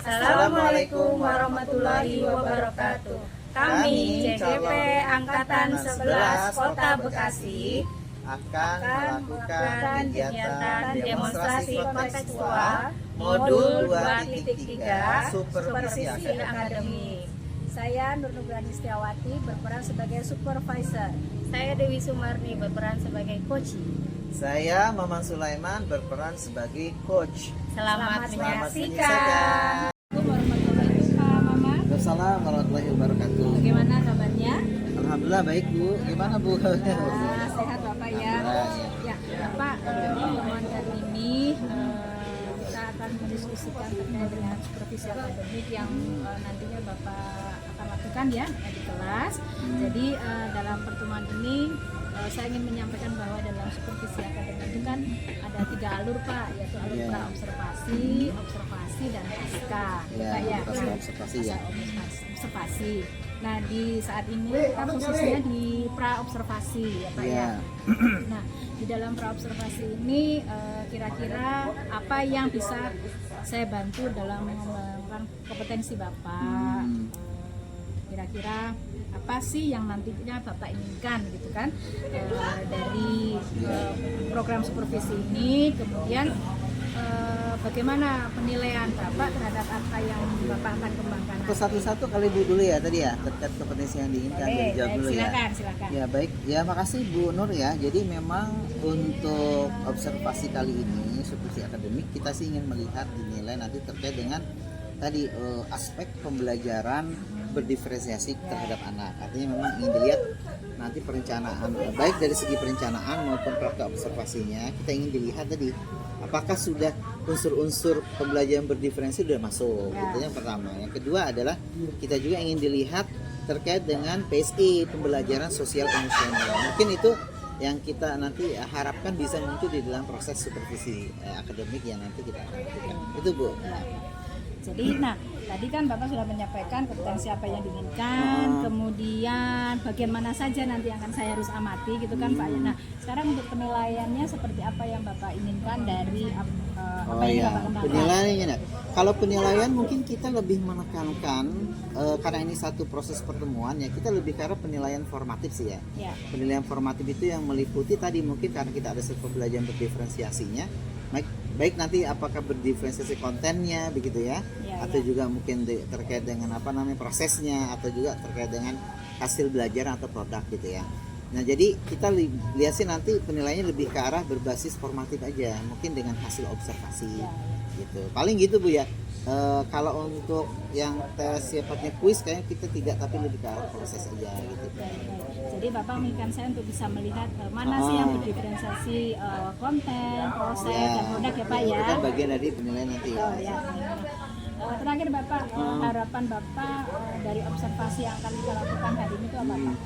Assalamualaikum warahmatullahi wabarakatuh. Kami CGP Angkatan 11 Kota Bekasi akan melakukan kegiatan demonstrasi kontekstual modul 2.3 supervisi akademik. Saya Nur Nugrani Setiawati berperan sebagai supervisor. Saya Dewi Sumarni berperan sebagai coach. Saya Maman Sulaiman berperan sebagai coach. Selamat menyaksikan. Assalamualaikum Pak Mama. Assalamualaikum warahmatullahi wabarakatuh. Bagaimana kabarnya? Alhamdulillah baik Bu. Gimana Bu? Sehat Bapak ya. Alhamdulillah, Ya Bapak, pertemuan kali ini kita akan mendiskusikan terkait dengan supervisi akademik yang nantinya Bapak akan lakukan ya di kelas. Jadi dalam pertemuan ini saya ingin menyampaikan bahwa dalam supervisi akademik itu kan ada 3 alur Pak, yaitu alur pra-observasi, observasi, dan pasca. Observasi. Nah di saat ini kita posisinya di pra-observasi ya Pak ya. Nah di dalam pra-observasi ini kira-kira apa yang bisa saya bantu dalam mengembangkan kompetensi Bapak? Kira-kira apa sih yang nantinya Bapak inginkan gitu kan dari program supervisi ini, kemudian bagaimana penilaian Bapak terhadap apa yang Bapak akan kembangkan? Satu-satu kali Bu dulu ya tadi ya, terkait kompetensi yang diinginkan. Dijawab dulu silakan, ya. Silakan. Ya baik, ya makasih Bu Nur ya. Jadi memang untuk observasi kali ini supervisi akademik kita sih ingin melihat dinilai nanti terkait dengan tadi aspek pembelajaran berdiferensiasi terhadap anak. Artinya memang ingin dilihat nanti perencanaan, baik dari segi perencanaan maupun praktek observasinya, kita ingin dilihat tadi apakah sudah unsur-unsur pembelajaran berdiferensi sudah masuk. Itu yang pertama. Yang kedua adalah kita juga ingin dilihat terkait dengan PSE, pembelajaran sosial emosional. Mungkin itu yang kita nanti harapkan bisa muncul di dalam proses supervisi akademik yang nanti kita akan lakukan. Itu Bu. Jadi, nah tadi kan Bapak sudah menyampaikan kompetensi apa yang diinginkan, kemudian bagian mana saja nanti yang akan saya harus amati gitu kan Pak. Nah sekarang untuk penilaiannya seperti apa yang Bapak inginkan dari apa yang Bapak kembangkan? Penilaiannya, kalau penilaian mungkin kita lebih menekankan karena ini satu proses pertemuan ya, kita lebih ke arah penilaian formatif sih ya. Penilaian formatif itu yang meliputi tadi mungkin karena kita ada pembelajaran berdiferensiasinya, baik nanti apakah berdiferensiasi kontennya begitu ya, atau juga mungkin terkait dengan apa namanya prosesnya, atau juga terkait dengan hasil belajar atau produk gitu ya. Nah jadi kita lihat sih nanti penilaiannya lebih ke arah berbasis formatif aja, mungkin dengan hasil observasi gitu. Paling gitu Bu ya. Kalau untuk yang tes sifatnya kuis kayaknya kita tidak, tapi lebih ke arah proses aja gitu. Jadi Bapak menginginkan saya untuk bisa melihat mana sih yang berdiferensiasi konten, proses, dan produk ya Pak ya. Itu kan bagian dari penilaian nanti ya. Terakhir Bapak, harapan Bapak dari observasi yang akan kita lakukan hari ini itu apa Pak?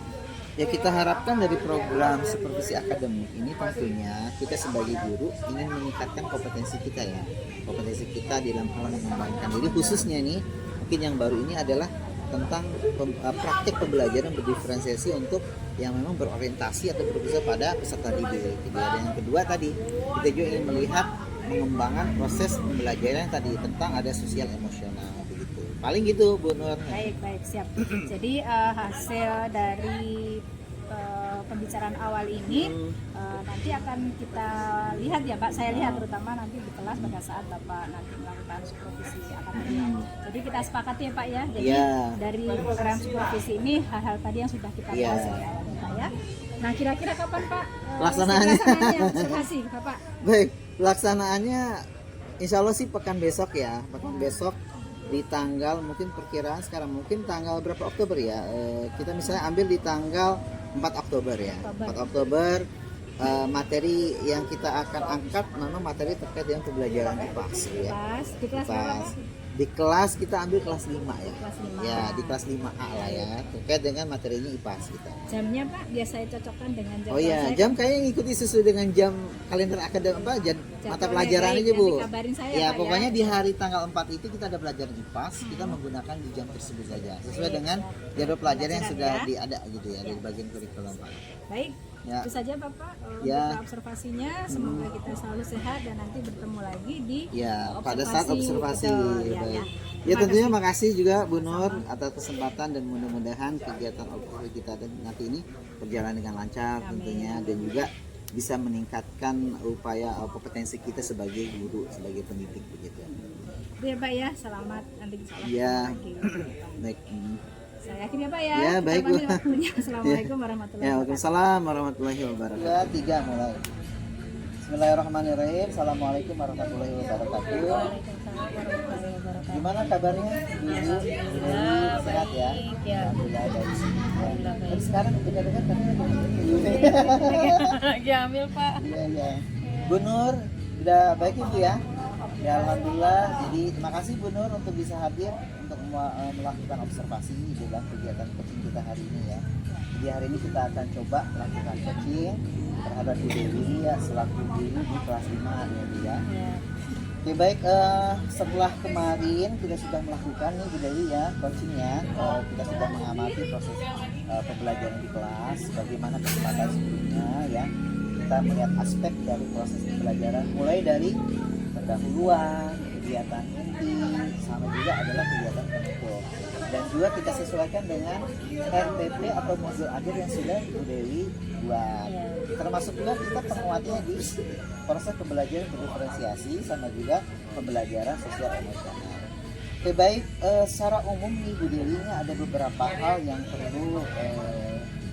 Ya kita harapkan dari program supervisi akademik ini tentunya kita sebagai guru ingin meningkatkan kompetensi kita ya. Kompetensi kita di dalam hal mengembangkan diri, khususnya nih mungkin yang baru ini adalah tentang praktik pembelajaran berdiferensiasi untuk yang memang berorientasi atau berfokus pada peserta didik. Dan yang kedua tadi kita juga ingin melihat mengembangkan proses pembelajaran tadi tentang ada sosial emosional begitu. Paling gitu Bu Nur. Baik siap. Jadi hasil dari pembicaraan awal ini nanti akan kita lihat ya Pak, saya lihat terutama nanti di kelas pada saat Bapak nanti melakukan supervisi akademik. Jadi kita sepakati ya Pak ya, jadi dari program supervisi ini hal-hal tadi yang sudah kita bahas ya Pak ya. Nah kira-kira kapan Pak pelaksanaannya observasi Bapak? Baik, pelaksanaannya insya Allah sih pekan besok ya, pekan besok di tanggal mungkin perkiraan sekarang mungkin tanggal berapa Oktober ya, kita misalnya ambil di tanggal 4 Oktober ya. 4 Oktober materi yang kita akan angkat memang materi terkait dengan pembelajaran IPAS ya. Di kelas berapa? Di kelas kita ambil kelas 5 ya. Kelas 5. Ya, di kelas 5A lah ya, terkait dengan materinya IPAS kita. Jamnya Pak biasa saya cocokkan dengan jam. Oh iya, jam kayaknya ngikuti sesuai dengan jam kalender akademik mata pelajaran aja Bu. Saya, ya, Pak, pokoknya di hari tanggal 4 itu kita ada pelajaran IPAS, kita menggunakan di jam tersebut saja. Sesuai dengan jadwal pelajaran yang sudah ada gitu ya, dari bagian kurikulum Pak. Baik. Ya. Itu saja Bapak untuk observasinya. Semoga kita selalu sehat dan nanti bertemu lagi di pada saat observasi. Ya. Ya tentunya makasih juga Bu Nur atas kesempatan dan mudah-mudahan kegiatan observasi kita nanti ini berjalan dengan lancar tentunya dan juga bisa meningkatkan upaya kompetensi kita sebagai guru, sebagai pendidik begitu. Ya Pak ya, selamat nanti insya Allah. Ya. Lagi. Baik. Saya yakin ya Pak ya. Ya, baik, Bu. Kita panggil waktunya. Assalamualaikum warahmatullahi Ya, wabarakatuh. waalaikumsalam warahmatullahi wabarakatuh. Ya, 3 mulai. Bismillahirrahmanirrahim. Assalamualaikum warahmatullahi wabarakatuh. Waalaikumsalam warahmatullahi wabarakatuh. Gimana kabarnya? Ibu, Alhamdulillah, sehat ya? baik, ya. Alhamdulillah baik. Alhamdulillah baik. Terus sekarang dengar-dengar katanya Lagi hamil Pak. Iya, iya. Bu Nur, udah baik Ibu ya? Ya Alhamdulillah. Jadi terima kasih Bu Nur untuk bisa hadir untuk melakukan observasi di dalam kegiatan coaching kita hari ini ya. Jadi hari ini kita akan coba melakukan coaching terhadap Bu Dewi ya selaku guru di kelas 5 ya Bu ya. Ya. Oke baik, setelah kemarin kita sudah melakukan nih Bu Dewi ya coachingnya, kita sudah mengamati proses pembelajaran di kelas, bagaimana kesempatan sebelumnya ya. Kita melihat aspek dari proses pembelajaran mulai dari pendahuluan, kegiatan inti, sama juga adalah kegiatan penutup. Dan juga kita sesuaikan dengan RPP atau modul akhir yang sudah Bu Dewi buat. Ya. Termasuk juga kita penguatnya di proses pembelajaran berdiferensiasi sama juga pembelajaran sosial emosional. Oke baik, secara umum nih Bu Dewi ini ada beberapa hal yang perlu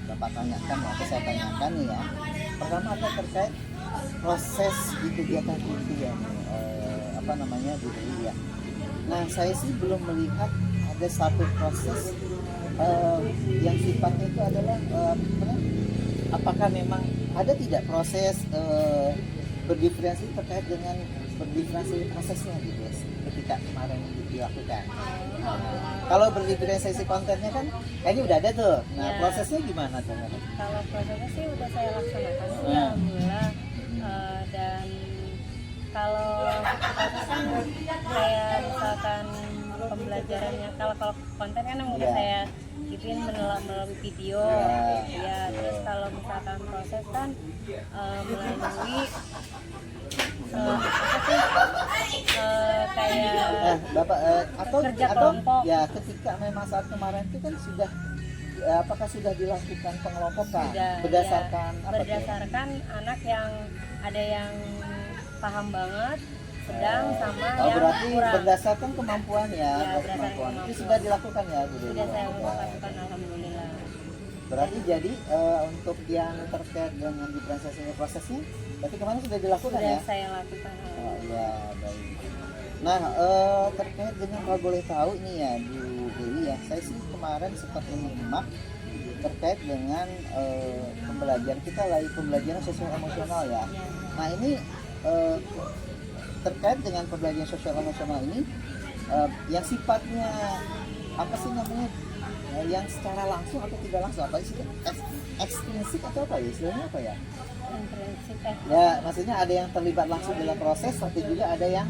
Bapak tanyakan atau saya tanyakan nih ya. Pertama ada terkait proses di kegiatan inti ya nih, apa namanya Bu Dewi ya. Nah saya sih belum melihat ada satu proses yang sifatnya itu adalah apakah memang ada tidak proses berdiferensiasi terkait dengan berdiferensiasi prosesnya gitu ya, ketika kemarin dilakukan. Kalau berdiferensiasi kontennya kan kayaknya udah ada tuh. Nah Ya. prosesnya gimana tuh? Kalau prosesnya sih udah saya laksanakan sih, Ya. alhamdulillah. Dan kalau proses kan kayak misalkan pembelajarannya, kalau konten kan yang udah Ya. saya ituin melalui video, Ya. ya. Terus kalau misalkan proses kan melalui apa sih, kayak Bapak kerja atau kelompok. ya ketika memang saat kemarin itu kan sudah apakah sudah dilakukan pengelompokan Sudah, berdasarkan ya, apa tuh? berdasarkan anak yang ada yang paham banget, sedang sama Oh yang berarti kurang. berdasarkan kemampuan ya, Ya, berdasarkan berdasarkan kemampuan. Itu kemampuan. sudah dilakukan ya Bu Dewi? Sudah saya Ya. lakukan, alhamdulillah. Berarti jadi untuk yang terkait dengan diferensiasi prosesnya, berarti kemarin sudah dilakukan Sudah ya? saya lakukan. Oh iya baik. Nah terkait dengan kalau boleh tahu nih ya Bu Dewi ya, saya sih kemarin sempat menyimak terkait dengan pembelajaran kita lagi pembelajaran sosial emosional ya. Ya. Nah ini terkait dengan pembelajaran sosial emosional ini yang sifatnya apa sih namanya yang secara langsung atau tidak langsung apa sih ekstrinsik atau apa ya istilahnya apa ya? Intrinsik, Ya maksudnya ada yang terlibat langsung dalam proses tapi juga ada yang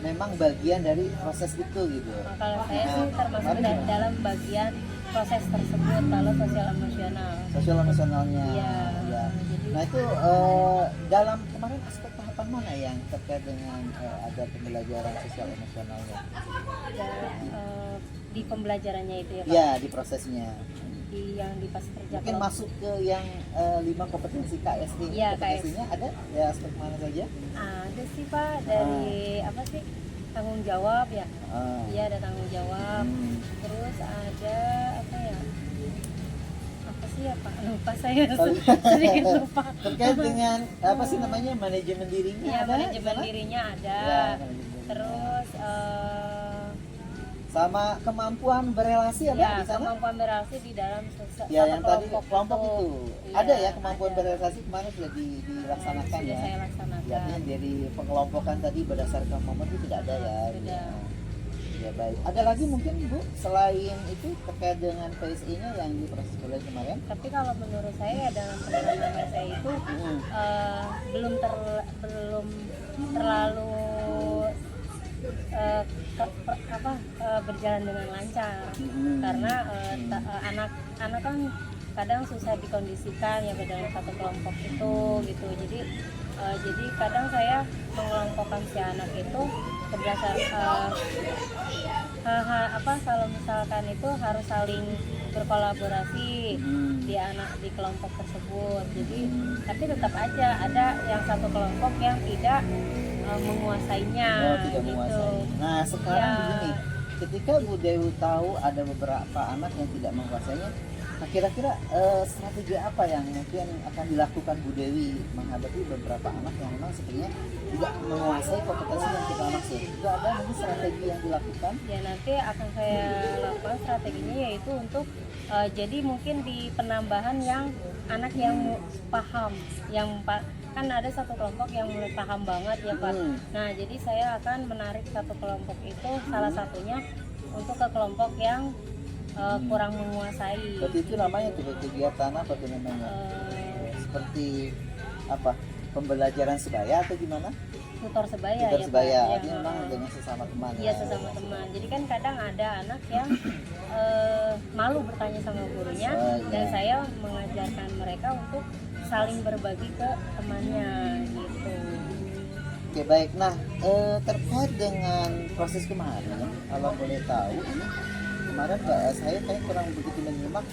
memang bagian dari proses itu gitu. Nah, kalau saya sih termasuk kemarin gimana? dalam bagian proses tersebut, kalau sosial emosional. Sosial emosionalnya. Iya. Ya. Jadi Nah itu dalam kemarin aspek tahapan mana yang terkait dengan ada pembelajaran sosial emosionalnya? di pembelajarannya itu ya Pak, Ya di prosesnya. yang di pas kerja Mungkin kelompok. masuk ke yang 5 kompetensi KSD. Iya, Kompetensinya ada ya aspek mana saja? Ada sih Pak, dari apa sih, tanggung jawab ya. Ah. Iya, ada tanggung jawab. Hmm. Terus ada apa ya? Apa sih ya Pak? Lupa saya, Oh, sedikit lupa. Terkait dengan apa sih namanya manajemen dirinya Iya, ada? manajemen Sana? dirinya ada. Ya, manajemen dirinya. Terus sama kemampuan berelasi ada ya, di sana? kemampuan berelasi di dalam Ya yang tadi kelompok kelompok itu Iya, ada ya kemampuan ada. berelasi kemarin sudah dilaksanakan Sudah ya. saya laksanakan. Ya dari pengelompokan tadi berdasarkan momen itu tidak ada ya. Tidak. Ya baik. Ada lagi mungkin Bu selain itu terkait dengan PSI-nya yang di proses belajar kemarin? Tapi kalau menurut saya ya, dalam pengalaman saya itu belum terlalu berjalan dengan lancar, karena anak-anak kan kadang susah dikondisikan ya ke dalam satu kelompok itu gitu. Jadi kadang saya mengelompokkan si anak itu berdasar kalau misalkan itu harus saling berkolaborasi Hmm. di kelompok tersebut. Jadi tapi tetap aja ada yang satu kelompok yang tidak menguasainya Oh, tidak gitu. menguasai. Nah sekarang Ya. begini, ketika Bu Dewi tahu ada beberapa anak yang tidak menguasainya, nah, kira-kira strategi apa yang mungkin akan dilakukan Bu Dewi menghadapi beberapa anak yang memang sebenarnya tidak menguasai kompetensi yang kita maksud? Itu ada mungkin strategi yang dilakukan? Ya nanti akan saya lakukan strateginya yaitu untuk jadi mungkin di penambahan yang anak yang paham, kan ada satu kelompok yang mulai paham banget ya Pak. Hmm. Nah jadi saya akan menarik satu kelompok itu salah satunya untuk ke kelompok yang kurang menguasai. Berarti itu namanya tuh kegiatan apa tuh namanya? Eh, Seperti apa? Pembelajaran sebaya atau gimana? tutor sebaya Tutor ya sebaya, Pak. artinya memang dengan sesama teman. Iya sesama teman. Jadi kan kadang ada anak yang malu bertanya sama gurunya Oh, iya. dan saya mengajarkan mereka untuk saling berbagi ke temannya gitu. Oke baik, nah terkait dengan proses kemarin, kalau boleh tahu ini kemarin saya kayak kurang begitu menyimak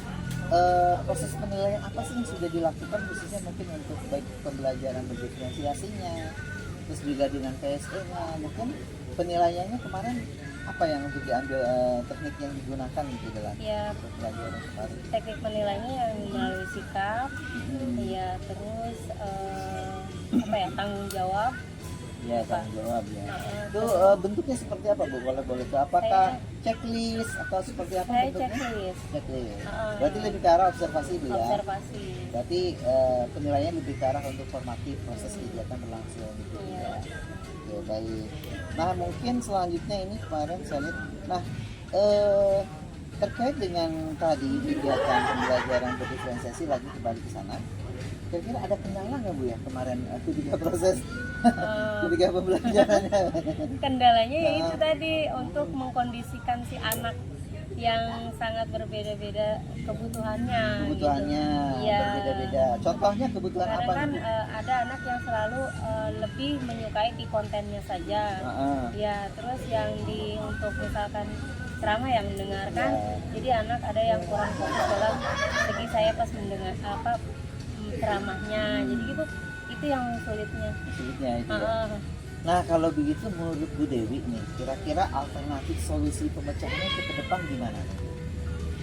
proses penilaian apa sih yang sudah dilakukan khususnya mungkin untuk baik pembelajaran berdiferensiasinya, terus juga dengan PSE-nya, mungkin penilaiannya kemarin apa yang untuk diambil teknik yang digunakan gitu dalam Ya pembelajaran kemarin? teknik penilaiannya yang melalui sikap, ya terus tanggung jawab. Ya tanggung jawab ya. Nah, Itu bentuknya seperti apa Bu? Kalau boleh tahu apakah checklist atau seperti apa saya bentuknya? checklist Checklist. Heeh. Berarti lebih ke arah observasi Bu ya. observasi. Berarti penilaiannya lebih ke arah untuk formatif proses kegiatan berlangsung gitu Iya. ya. Oke baik. Nah mungkin selanjutnya ini kemarin saya lihat. Nah terkait dengan tadi kegiatan pembelajaran berdiferensiasi lagi kembali ke sana. Kira-kira ada kendala nggak Bu ya kemarin ketika proses ketika pembelajarannya? Kendalanya ya itu Nah. tadi untuk mengkondisikan si anak yang sangat berbeda-beda kebutuhannya. Kebutuhannya Gitu. Iya. berbeda-beda. Contohnya kebutuhan Karena apa kan nih? ada anak yang selalu lebih menyukai di kontennya saja. Heeh. Ya, terus yang untuk misalkan ceramah yang mendengarkan, Ya. jadi anak ada yang kurang fokus dalam segi saya pas mendengar ceramahnya. Jadi itu yang sulitnya. Sulitnya itu. Ya. Heeh. Nah kalau begitu menurut Bu Dewi nih, kira-kira alternatif solusi pemecahannya ke depan gimana?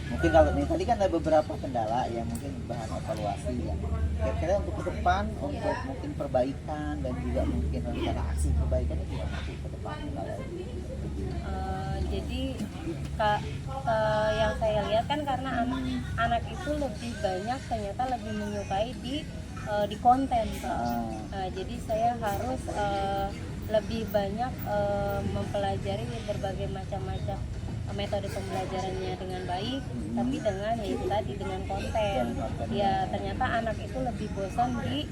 Mungkin kalau nih tadi kan ada beberapa kendala yang mungkin bahan evaluasi ya. Kira-kira untuk ke depan, untuk mungkin perbaikan dan juga mungkin rencana aksi perbaikannya gimana Bu ke depan kalau Jadi yang saya lihat kan karena anak itu lebih banyak ternyata lebih menyukai di konten Pak. Jadi saya harus lebih banyak mempelajari berbagai macam-macam metode pembelajarannya dengan baik, tapi dengan yaitu tadi dengan konten. Ya ternyata anak itu lebih bosan di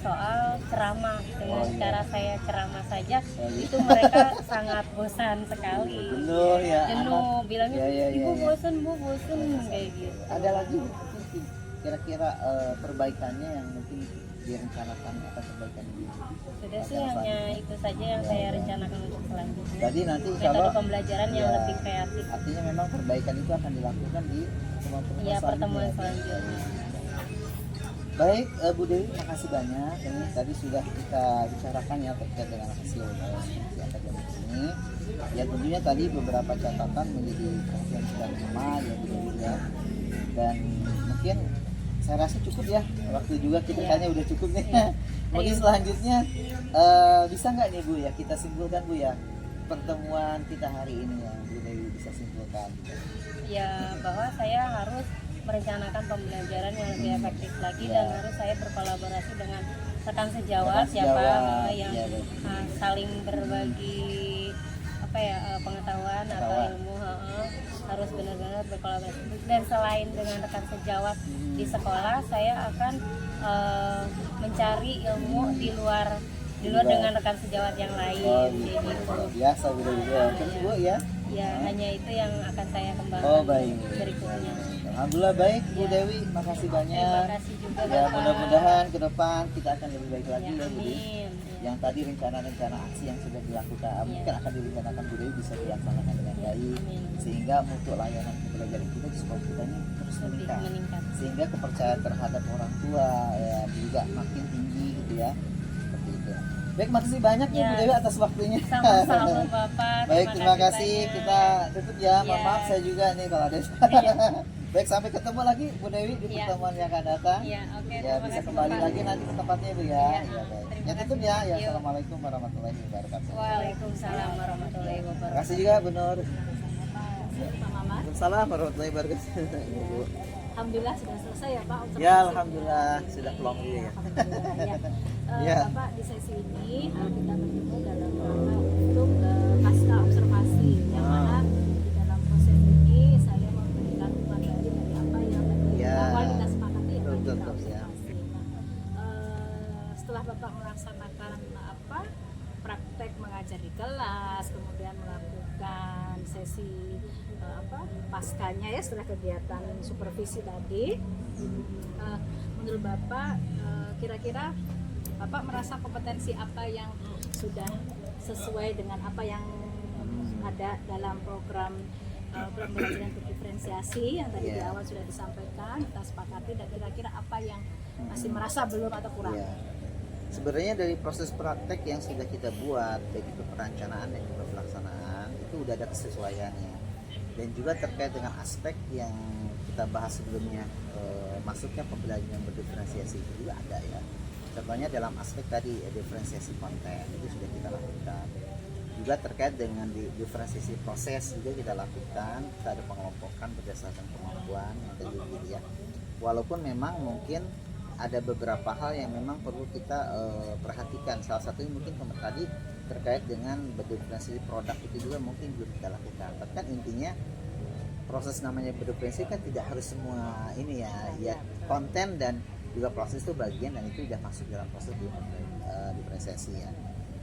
soal ceramah dengan cara saya ceramah saja itu mereka sangat bosan sekali. jenuh ya Jenuh, bilangnya ibu ya. bosan kayak gitu. Ada lagi Bu, mungkin kira-kira perbaikannya yang mungkin direncanakan akan perbaikan ini? Sudah sih hanya itu saja yang saya rencanakan untuk selanjutnya. Jadi nanti Metode kalau pembelajaran yang ya, lebih kreatif. artinya memang perbaikan itu akan dilakukan di Ya pertemuan selanjutnya. selanjutnya. Baik, Bu Dewi, makasih banyak. Ini tadi sudah kita bicarakan ya terkait dengan hasil diskusi akademik ini. Ya tentunya tadi beberapa catatan menjadi perhatian kita bersama ya Bu Dewi ya. Dan mungkin saya rasa cukup ya. Waktu juga kita kayaknya udah cukup nih. Mungkin selanjutnya bisa nggak nih Bu ya kita simpulkan Bu ya pertemuan kita hari ini yang Bu Dewi bisa simpulkan. Ya bahwa saya harus merencanakan pembelajaran yang lebih efektif lagi dan harus saya berkolaborasi dengan rekan sejawat siapa yang saling berbagi pengetahuan atau ilmu harus benar-benar berkolaborasi. Dan selain dengan rekan sejawat di sekolah, saya akan mencari ilmu di luar dengan rekan sejawat yang lain. Biasa Bu Dewi ya. Terus Bu ya? Ya hanya itu yang akan saya kembangkan berikutnya. Alhamdulillah baik Bu Dewi, makasih banyak. Terima kasih juga Ya Bapak. mudah-mudahan ke depan kita akan lebih baik lagi ya Bu Dewi. Amin. Yang tadi rencana-rencana aksi yang sudah dilakukan mungkin akan direncanakan Bu Dewi bisa dilaksanakan dengan baik. baik, sehingga mutu layanan pembelajaran kita di sekolah kita ini terus meningkat, sehingga kepercayaan terhadap orang tua ya juga makin tinggi gitu ya, seperti itu. Baik, makasih banyak Ya. Bu Dewi atas waktunya. Sama-sama Bapak. Baik, terima kasih. banyak. Kita tutup ya. Ya. Maaf saya juga nih kalau ada. Iya. Baik, sampai ketemu lagi Bu Dewi di Ya. pertemuan yang akan datang. Iya, oke. Ya, terima bisa kasih, kembali Bapak. lagi nanti ke tempatnya Bu ya. Iya, Ya, baik. terima Ya tutup ya. kasih. Ya, Yuk. assalamualaikum warahmatullahi wabarakatuh. Waalaikumsalam warahmatullahi Terima wabarakatuh. kasih juga Bu Nur. Pak Mamat. Waalaikumsalam warahmatullahi wabarakatuh. Bu. Alhamdulillah sudah selesai ya Pak. Ya, alhamdulillah sudah pulang dulu ya. Alhamdulillah ya. Ya. Bapak di sesi ini kita bertemu dalam rangka untuk pasca observasi yang mana di dalam proses ini saya memberikan materi dari apa yang tadi Ya. awal kita sepakati ya Pak, Betul, kita betul, ya. observasi. Setelah Bapak melaksanakan praktek mengajar di kelas, kemudian melakukan sesi paskanya ya setelah kegiatan supervisi tadi, menurut Bapak kira-kira Bapak merasa kompetensi apa yang sudah sesuai dengan apa yang ada dalam program pembelajaran berdiferensiasi yang tadi di awal sudah disampaikan, kita sepakati, dan kira-kira apa yang masih merasa belum atau kurang? Ya. Sebenarnya dari proses praktek yang sudah kita buat, baik itu perencanaan dan juga pelaksanaan, itu udah ada kesesuaiannya. Dan juga terkait dengan aspek yang kita bahas sebelumnya, masuknya pembelajaran berdiferensiasi itu juga ada ya. Contohnya dalam aspek tadi diferensiasi konten itu sudah kita lakukan. Juga terkait dengan diferensiasi proses juga kita lakukan. Kita ada pengelompokan berdasarkan kemampuan yang tadi gitu ya. Walaupun memang mungkin ada beberapa hal yang memang perlu kita perhatikan. Salah satunya mungkin tadi terkait dengan berdiferensiasi produk itu juga mungkin belum kita lakukan. Tapi kan intinya proses namanya berdiferensiasi kan tidak harus semua ini ya konten dan juga proses itu bagian, dan itu sudah masuk dalam proses diferensiasi ya.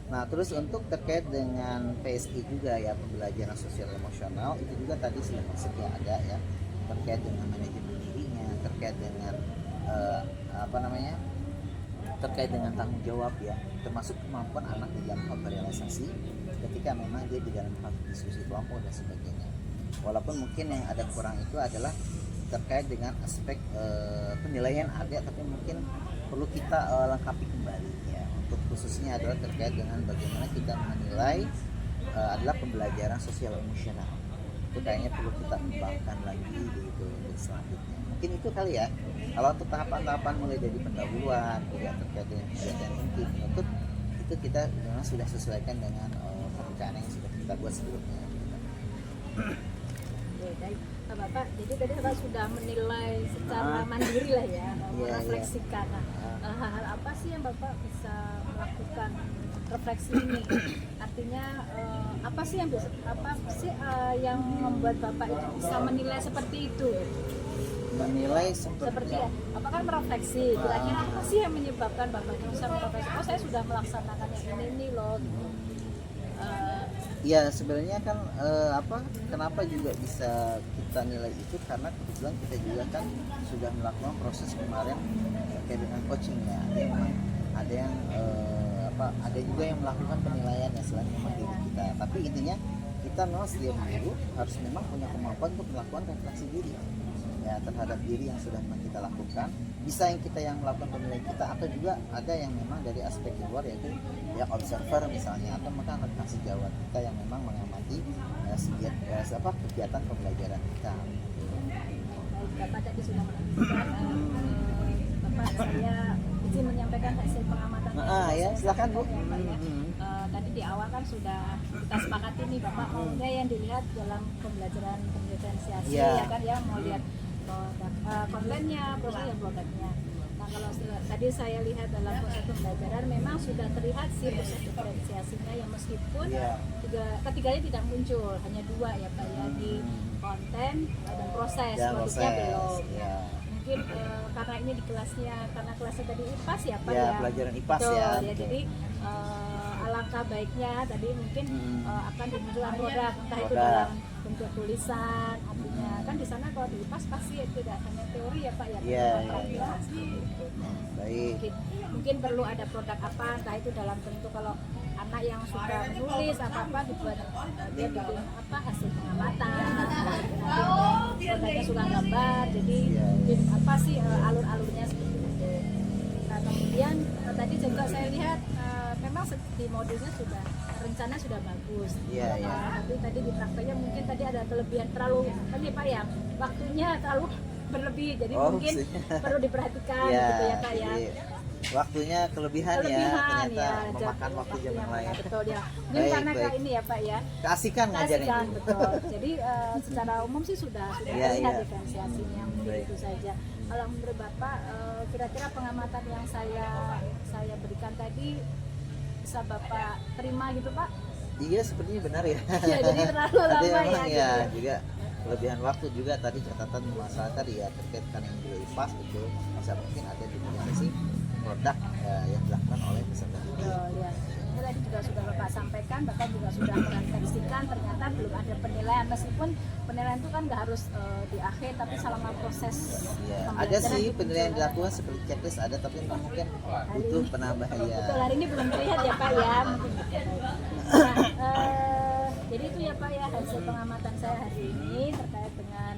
Nah, terus untuk terkait dengan PSI juga ya, pembelajaran sosial emosional, itu juga tadi sudah masuknya ada ya, terkait dengan manajemen dirinya, terkait dengan terkait dengan tanggung jawab ya, termasuk kemampuan anak di dalam hal berealisasi ketika memang dia di dalam hal diskusi kelompok dan sebagainya. Walaupun mungkin yang ada kurang itu adalah terkait dengan aspek penilaian ada, tapi mungkin perlu kita lengkapi kembali ya. Untuk khususnya adalah terkait dengan bagaimana kita menilai adalah pembelajaran sosial emosional. Itu kayaknya perlu kita kembangkan lagi gitu untuk selanjutnya. Mungkin itu kali ya. Kalau untuk tahapan-tahapan mulai dari pendahuluan juga terkait dengan kegiatan inti penutup, itu kita memang sudah sesuaikan dengan perencanaan yang sudah kita buat sebelumnya. Baik, Bapak, jadi tadi Bapak sudah menilai secara mandiri lah ya, merefleksikan. Hal-hal apa sih yang Bapak bisa melakukan refleksi ini? Artinya apa sih yang membuat Bapak itu bisa menilai seperti itu? Menilai Seperti ya, Bapak kan merefleksi. Kira-kira apa sih yang menyebabkan Bapak itu bisa merefleksi? Oh, saya sudah melaksanakan yang ini loh. Gitu. Ya sebenarnya kan kenapa juga bisa kita nilai itu, karena kebetulan kita juga kan sudah melakukan proses kemarin terkait dengan coaching ya. Ada juga yang melakukan penilaian ya selain memang diri kita. Tapi intinya kita memang setiap minggu harus memang punya kemampuan untuk melakukan refleksi diri ya terhadap diri yang sudah memang kita lakukan. Bisa yang kita yang melakukan penilaian kita, atau juga ada yang memang dari aspek luar, yaitu yang observer misalnya, atau maka kasih jawab kita yang memang mengamati kegiatan pembelajaran kita. Baik, Bapak tadi sudah menyampaikan, Bapak saya izin menyampaikan hasil pengamatan. Ya silakan Bu. Tadi di awal kan sudah kita sepakati nih Bapak maunya yang dilihat dalam pembelajaran diferensiasi ya kan ya, mau lihat kontennya, produknya. Nah kalau tadi saya lihat dalam proses pembelajaran memang sudah terlihat sih proses diferensiasinya, yang meskipun ketiganya tidak muncul, hanya dua ya Pak ya, di konten dan proses, produknya belum ya. Mungkin karena ini di kelasnya, karena kelasnya tadi IPAS ya Pak ya, pelajaran IPAS ya. Jadi alangkah baiknya tadi mungkin akan dimunculkan produk, entah itu dalam bentuk tulisan, artinya kan di sana kalau di IPAS pasti tidak hanya teori ya Pak ya, praktikasi. Baik. Mungkin perlu ada produk apa, entah itu dalam bentuk kalau anak yang suka menulis apa dibuat dia bikin hasil pengamatan gambar, jadi Iya, apa sih alur-alurnya seperti itu. Nah kemudian tadi juga saya lihat memang di modelnya sudah rencana sudah bagus. Iya, iya. Tapi tadi di prakteknya mungkin tadi ada kelebihan terlalu tadi Pak ya, waktunya terlalu berlebih, jadi Oh, mungkin maksudnya. perlu diperhatikan Iya, gitu ya Pak ya. jadi waktunya kelebihan ya, ternyata ya, memakan waktu zaman yang lain. betul ya. Mungkin Baik, karena baik. kayak ini ya Pak ya. Keasikan ngajarin. Keasikan, betul. Jadi secara umum sih sudah Iya, terlihat iya. diferensiasinya, mungkin Baik. itu saja. Kalau menurut Bapak kira-kira pengamatan yang saya berikan tadi bisa Bapak terima gitu Pak? Iya, sepertinya benar ya. Ya jadi terlalu Ada lama memang ya. ya, Gitu. juga kelebihan waktu juga tadi catatan masalah tadi ya terkait kan yang juga IPAS itu masa mungkin ada diferensiasi produk yang dilakukan oleh peserta didik. Betul, ya. Ini tadi juga sudah Bapak sampaikan, Bapak juga sudah merefleksikan ternyata belum ada penilaian, meskipun penilaian itu kan nggak harus di akhir tapi selama proses Iya, ada pembelajaran sih itu penilaian muncul. dilakukan seperti checklist ada tapi mungkin butuh penambahan ya. Betul, hari ini belum terlihat ya Pak ya, mungkin. Nah, jadi itu ya Pak ya hasil pengamatan saya hari ini terkait dengan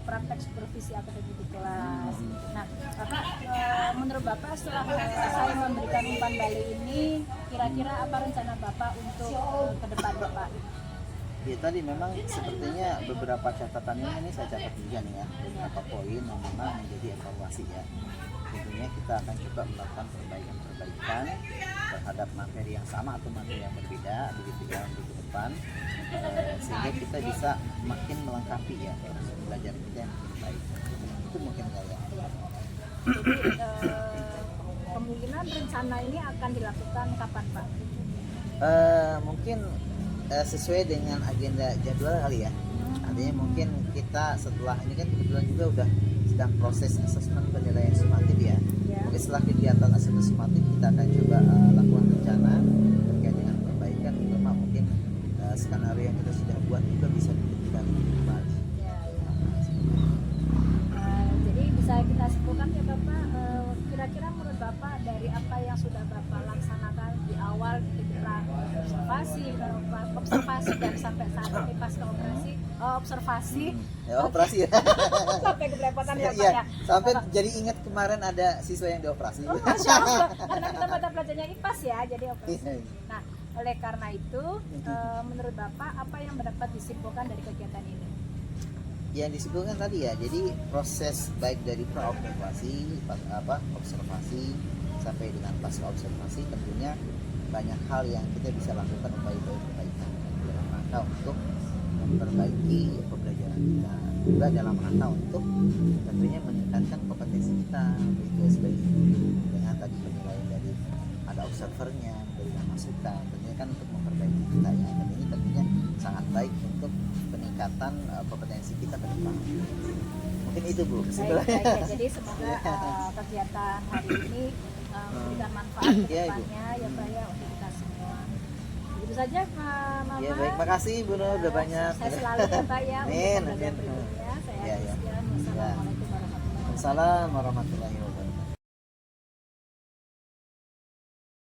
praktek supervisi akademik di kelas. Nah, Bapak, menurut Bapak setelah saya memberikan umpan balik ini, kira-kira apa rencana Bapak untuk ke depan Bapak? Ya tadi memang sepertinya beberapa catatan ini saya catat juga nih ya, beberapa poin yang memang menjadi evaluasi ya. Tentunya kita akan coba melakukan perbaikan terhadap materi yang sama atau materi yang berbeda begitu dalam minggu depan, sehingga kita bisa makin melengkapi ya proses belajar kita yang makin baik. Itu mungkin nggak ya. Jadi kemungkinan rencana ini akan dilakukan kapan Pak? Mungkin sesuai dengan agenda jadwal kali ya. Artinya mungkin kita setelah ini kan kebetulan juga udah sedang proses asesmen penilaian sumatif ya. Ya. Mungkin setelah kegiatan asesmen sumatif kita akan coba lakukan rencana terkait dengan perbaikan terutama mungkin skenario yang kita sudah buat juga bisa kita kembali. Ya, ya. Jadi bisa kita simpulkan ya Bapak, kira-kira menurut Bapak dari apa yang sudah Bapak laksanakan di awal ketika observasi dan sampai saat ini pas ke operasi observasi Ya, operasi ya. sampai kebelepotan ya Pak Iya, ya. sampai jadi ingat kemarin ada siswa yang dioperasi. Masya Allah, karena kita mata pelajarannya IPAS ya, jadi operasi. Iya. Nah, oleh karena itu, menurut Bapak apa yang dapat disimpulkan dari kegiatan ini? Yang disimpulkan tadi ya, jadi proses baik dari praobservasi, observasi sampai dengan pasca observasi tentunya banyak hal yang kita bisa lakukan upaya-upaya perbaikan dalam rangka untuk memperbaiki pembelajaran kita, juga dalam rangka untuk tentunya meningkatkan kompetensi kita begitu sebagai guru dengan tadi penilaian dari ada observernya, memberikan masukan, tentunya kan untuk memperbaiki kita ya, dan ini tentunya sangat baik untuk peningkatan kompetensi kita ke depan. Mungkin itu Bu. Baik, ya. Jadi semoga kegiatan hari ini memberikan manfaat ke Iya, Ibu. depannya ya Pak ya untuk kita semua. Begitu saja Pak Mama. Ya baik, makasih Bu Nur udah banyak. Saya selalu ya Pak ya untuk Amin, pembelajaran amin. berikutnya. Saya Ya, ya. Wassalamualaikum warahmatullahi wabarakatuh. Waalaikumsalam warahmatullahi wabarakatuh.